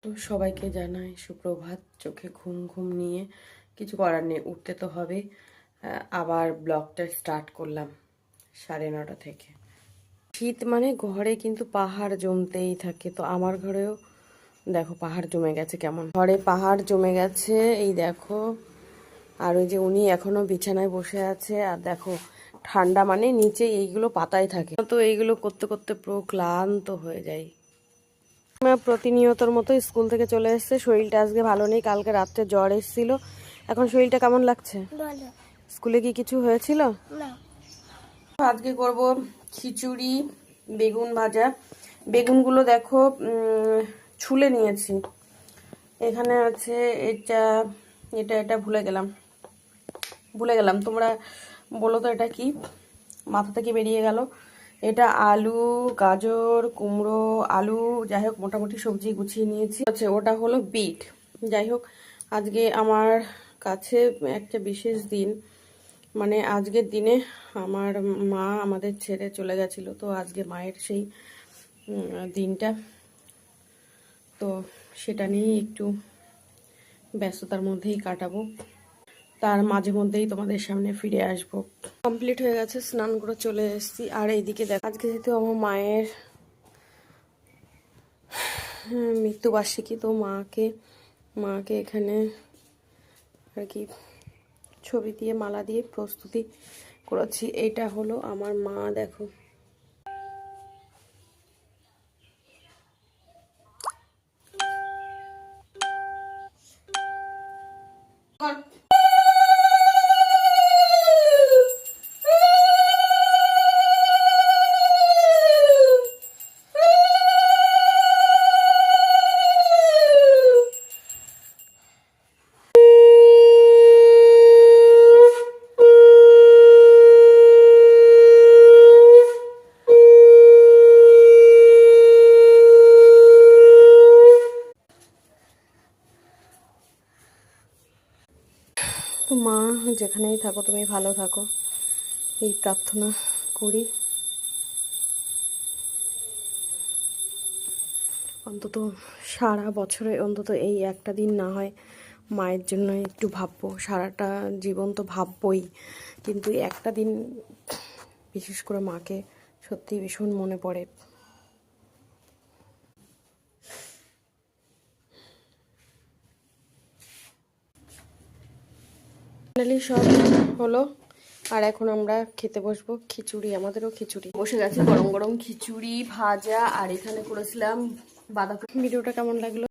তো সবাইকে জানাই সুপ্রভাত। চোখে ঘুম ঘুম নিয়ে কিছু করার নেই, উঠতে তো হবে। আবার ব্লগটা স্টার্ট করলাম 9:30 থেকে। শীত মানে ঘরে কিন্তু পাহাড় জমতেই থাকে, তো আমার ঘরেও দেখো পাহাড় জমে গেছে। কেমন ঘরে পাহাড় জমে গেছে এই দেখো। আর ওই যে উনি এখনো বিছানায় বসে আছে। আর দেখো ঠান্ডা মানে নিচে এইগুলো পাতায় থাকে, তো এইগুলো করতে করতে পুরো ক্লান্ত হয়ে যায়। প্রতিনিয়তর মতো স্কুল থেকে চলে এসেছে। শরীরটা আজকে ভালো নেই, কালকে রাত্রে জ্বর এসেছিল। এখন শরীরটা কেমন লাগছে? স্কুলে কি কিছু হয়েছিল? আজকে করব খিচুড়ি, বেগুন ভাজা। বেগুনগুলো দেখো ছুলে নিয়েছি। এখানে আছে এটা এটা এটা ভুলে গেলাম। তোমরা বলো তো এটা কি, মাথা থেকে বেরিয়ে গেল। এটা আলু, গাজর, কুমড়ো, আলু, যাই হোক মোটামুটি সবজি গুছিয়ে নিয়েছি। আচ্ছা, ওটা হলো বিট। যাই হোক, আজকে আমার কাছে একটা বিশেষ দিন। মানে আজকের দিনে আমার মা আমাদের ছেড়ে চলে গেছিলো, তো আজকে মায়ের সেই দিনটা, তো সেটা নিয়েই একটু ব্যস্ততার মধ্যেই কাটাবো। তার মাঝে মধ্যেই তোমাদের সামনে ফিরে আসব। কমপ্লিট হয়ে গেছে, স্নান করে চলে এসেছি। আর এইদিকে দেখ, আজকে যেহেতু আমার মায়ের মৃত্যুবার্ষিকী, তো মাকে এখানে আর কি ছবি দিয়ে মালা দিয়ে প্রস্তুতি করেছি। এটা হলো আমার মা, দেখো। তো মা, যেখানেই থাকো তুমি ভালো থাকো, এই প্রার্থনা করি। অন্তত সারা বছরে অন্তত এই একটা দিন না হয় মায়ের জন্য একটু ভাববো। সারাটা জীবন তো ভাববই, কিন্তু একটা দিন বিশেষ করে মাকে সত্যি ভীষণ মনে পড়ে। ফাইনালি সব হলো, আর এখন আমরা খেতে বসবো। খিচুড়ি, আমাদেরও খিচুড়ি বসে গেছে, গরম গরম খিচুড়ি ভাজা। আর এখানে করেছিলাম বাঁধাকপি। ভিডিওটা কেমন লাগলো?